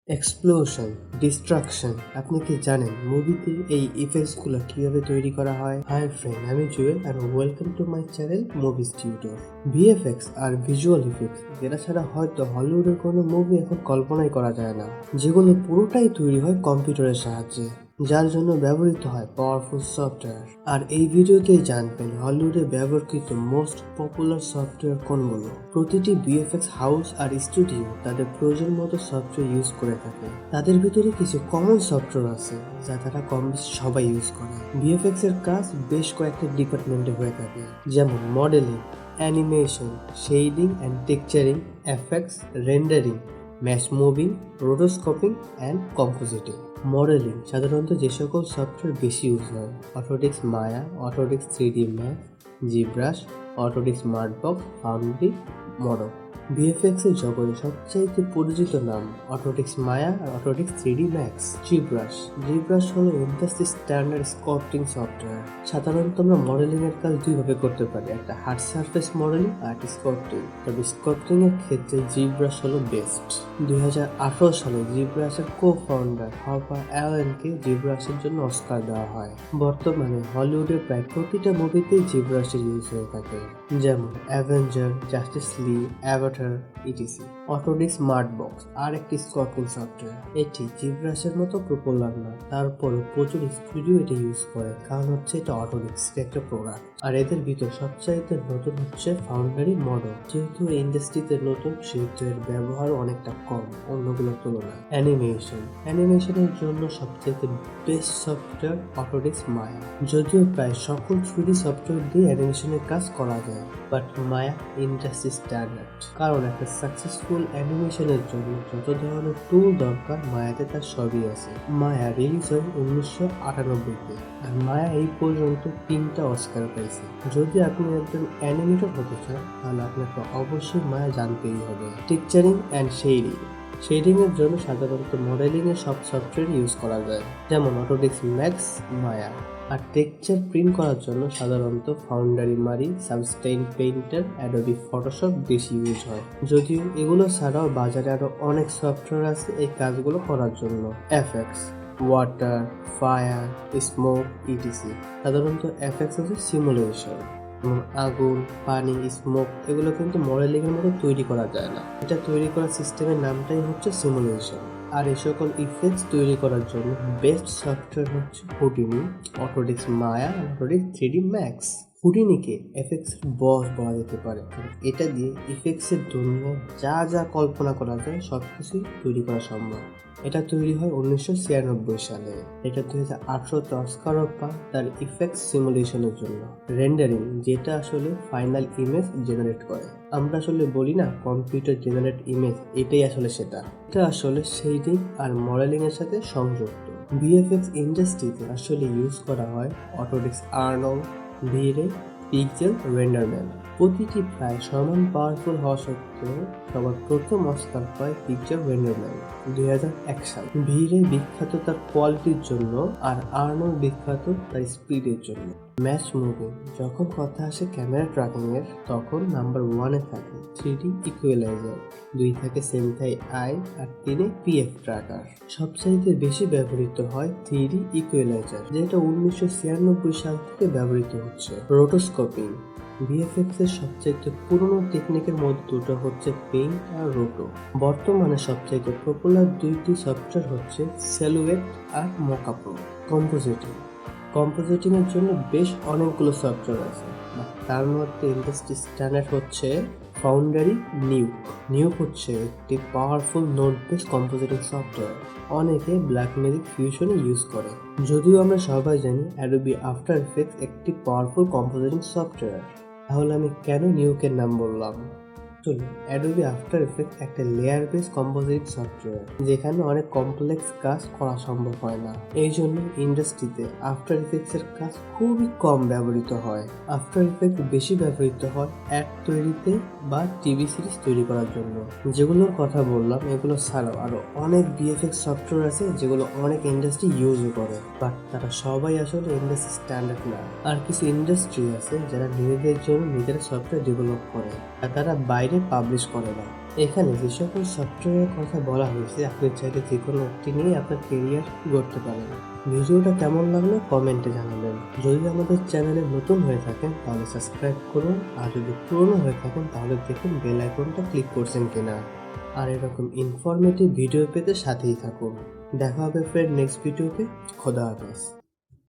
Explosion, distraction, আপনি কি জানেন মুভিতে এই ইফেক্টসগুলো কিভাবে তৈরি করা হয়? হাই ফ্রেন্ড, আমি জুয়েল আর welcome to my channel movies tutor. VFX আর ভিজুয়াল ইফেক্টস যেটা ছাড়া হয়তো হলিউডের কোনো মুভি এখন কল্পনাই করা যায় না, যেগুলো পুরোটাই তৈরি হয় কম্পিউটারের সাহায্যে, যার জন্য ব্যবহৃত হয় পাওয়ারফুল সফটওয়্যার। আর এই ভিডিওতে জানবেন হলিউডে ব্যবহৃত মোস্ট পপুলার সফটওয়্যার কোনগুলো। প্রতিটি ভিএফএক্স হাউস আর স্টুডিও তাদের প্রয়োজন মতো সফটওয়্যার ইউজ করে থাকে। তাদের ভিতরে কিছু কমন সফটওয়্যার আছে যা তারা কম বেশি সবাই ইউজ করে। ভিএফএক্স এর কাজ বেশ কয়েকটা ডিপার্টমেন্টে হয়ে থাকে, যেমন modelling, animation, shading and texturing, effects, rendering, match moving, rotoscoping and compositing. Modelling সাধারণত যে সকল সফটওয়্যার বেশি ইউজ হয়: Autodesk Maya, Autodesk 3D Max, ZBrush, Autodesk Mudbox, Foundry, Modo. VFX এর জগতে সবচাইতে পরিচিত নাম অটোডেস্ক মায়া আর অটোডেস্ক 3D ম্যাক্স। জিব্রাশ হলো ইন্ডাস্ট্রি স্ট্যান্ডার্ড স্কাল্পটিং সফটওয়্যার। সাধারণত আমরা মডেলিং এর কাজ দুইভাবে করতে পারি, একটা হার্ড সারফেস মডেলিং আর একটা স্কাল্পটিং। তবে স্কাল্পটিং এর ক্ষেত্রে জিব্রাশ হলো বেস্ট। 2018 সালে জিব্রাশের কো-ফাউন্ডার হার্পার অ্যালেনকে জিব্রাশের জন্য অস্কার দেওয়া হয়। বর্তমানে হলিউডের প্রায় প্রতিটা মুভিতেই জিব্রাশের ইউজ হয়ে থাকে, যেমন Avenger, Justice League, Avatar, etc. Autodesk Mudbox আর একটি স্কাল্পটিং সফটওয়্যার। এটি জিব্রাশের মতো পপুলার না, তারপরে প্রচুর স্টুডিও এটা ইউজ করে, কারণ হচ্ছে এটা অটোডেস্কের একটা প্রোডাক্ট। আর এদের ভিতর সবচাইতে নতুন হচ্ছে ফাউন্ডারি মডো। যেহেতু ইন্ডাস্ট্রিতে নতুন, সেহেতু এর ব্যবহার অনেকটা কম অন্যগুলোর তুলনায়। অ্যানিমেশনের জন্য সবচাইতে বেস্ট সফটওয়্যার অটোডেস্ক মায়া। যদিও প্রায় সকল 3D সফটওয়্যার দিয়ে অ্যানিমেশনের কাজ করা যায়, বাট মায়া ইন্ডাস্ট্রি স্ট্যান্ডার্ড, কারণ একটা সাকসেসফুল অ্যানিমেশনের জন্য যত ধরনের টুল দরকার মায়াতে তার সবই আছে। মায়া রিলিজ হয় 1998-তে, আর মায়া এই পর্যন্ত 3টা অস্কার পাইছে। যদি আপনি একজন অ্যানিমেটর হতে চান, তাহলে আপনাকে অবশ্যই মায়া জানতেই হবে। টেক্সচারিং অ্যান্ড শেডিং এর জন্য সাধারণত মডেলিং এর সব সফটওয়্যার ইউজ করা যায়, যেমন অটোডেস্ক ম্যাক্স, মায়া। আর টেক্সচার প্রিন্ট করার জন্য সাধারণত ফাউন্ডারি মারি, সাবস্টেইন পেইন্টার, অ্যাডোবি ফটোশপ বেশি ইউজ হয়। যদিও এগুলো ছাড়াও বাজারে আরো অনেক সফটওয়্যার আছে এই কাজগুলো করার জন্য। Effects, water, fire, smoke, etc. সাধারণত এফেক্টস হচ্ছে সিমুলেশন, যেমন আগুন, পানি, স্মোক। এগুলো কিন্তু মডেলিং এর মতো তৈরি করা যায় না, এটা তৈরি করার সিস্টেমের নামটাই হচ্ছে সিমুলেশন। আর এই সকল ইফেক্টস তৈরি করার জন্য বেস্ট সফটওয়্যার হচ্ছে Houdini, Autodesk Maya, Autodesk 3D max. হুডিনিকে effects এর বস বলা যেতে পারে, কারণ এটা দিয়ে ইফেক্টস এর দুনিয়ায় যা যা কল্পনা করা যায় সবকিছুই তৈরি করা সম্ভব। এটা তৈরি হয় 1996 সালে। এটা 2018-তে অস্কারও পায় তার ইফেক্টস সিমুলেশনের জন্য। রেন্ডারিং, যেটা আসলে ফাইনাল ইমেজ জেনারেট করে। আমরা আসলে বলি না কম্পিউটার জেনারেট ইমেজ, এটাই আসলে সেটা। এটা আসলে শেডিং আর মডেলিং এর সাথে সংযুক্ত। ভিএফএক্স ইন্ডাস্ট্রিতে আসলে ইউজ করা হয় অটোডেস্ক আর্নল, ভিরে, পিক্সেল, রেন্ডারম্যান। প্রতিটি প্রায় সমান পাওয়ারফুল হওয়া সত্ত্বেও সবার প্রথম অস্কার পায় পিকচার রেন্ডারম্যান 2001 সাল। ভিরে বিখ্যাত তার কোয়ালিটির জন্য, আর আর্নল বিখ্যাত তার স্পিডের জন্য। ম্যাচ মুভিং, যখন কথা আসে ক্যামেরা ট্র্যাকিং এর, তখন নাম্বার 1-এ থাকে 3D ইকুয়ালাইজার, 2 থাকে সেন্থাই আই, আর 3-এ পিএফ ট্র্যাকার। সবচাইতে বেশি ব্যবহৃত হয় 3D ইকুয়ালাইজার, যেটা 1996 সাল থেকে ব্যবহৃত হচ্ছে। রোটোস্কোপিং, ভিএফএক্স এর সবচাইতে পুরনো টেকনিকের মধ্যে দুটো হচ্ছে পেইন্ট আর রোটো। বর্তমানে সবচাইতে পপুলার দুইটি সফটওয়্যার হচ্ছে সেলুয়েট আর মোকাপ্রো। কম্পোজিটিং এর জন্য বেশ অনেকগুলো সফটওয়্যার আছে, তার মধ্যে ইন্ডাস্ট্রি স্ট্যান্ডার্ড হচ্ছে ফাউন্ডারি নিউক হচ্ছে একটি powerful note base compositing software. অনেকে ব্ল্যাকমেজিক ফিউশন ইউজ করে। যদিও আমরা সবাই জানি অ্যাডোবি আফটার এফেক্টস একটি পাওয়ারফুল কম্পোজিটিং সফটওয়্যার, তাহলে আমি কেন নিউকের নাম বললাম? অ্যাডোবি আফটার এফেক্টস একটা লেয়ার বেস কম্পোজিটিং সফটওয়্যার, যেখানে অনেক কমপ্লেক্স কাজ করা সম্ভব হয় না। এই জন্য ইন্ডাস্ট্রিতে আফটার এফেক্টস এর কাজ খুবই কম ব্যবহৃত হয়। আফটার এফেক্টস বেশি ব্যবহৃত হয় অ্যাড তৈরিতে বা টিভি সিরিজ তৈরি করার জন্য। যেগুলোর কথা বললাম এগুলো ছাড়াও আরো অনেক ভিএফএক্স সফটওয়্যার আছে যেগুলো অনেক ইন্ডাস্ট্রি ইউজও করে, বাট তারা সবাই আসলে ইন্ডাস্ট্রি স্ট্যান্ডার্ড না। আর কিছু ইন্ডাস্ট্রি আছে যারা নিজেদের জন্য নিজেরা সফটওয়্যার ডেভেলপ করে, তারা বাইরে পাবলিশ করে না। এখানে যে সকল সফটওয়্যারের কথা বলা হয়েছে আপনি চাইলে যে কোনো একটি নিয়ে আপনার কেরিয়ার গড়তে পারেন। ভিডিওটা কেমন লাগলো কমেন্টে জানাবেন। যদি আমাদের চ্যানেলে নতুন হয়ে থাকেন তাহলে সাবস্ক্রাইব করুন, আর যদি পুরনো হয়ে থাকেন তাহলে দেখুন বেল আইকনটা ক্লিক করছেন কিনা। আর এরকম ইনফরমেটিভ ভিডিও পেতে সাথেই থাকুন। দেখা হবে ফ্রেন্ড নেক্সট ভিডিওতে। খোদা হাফেজ।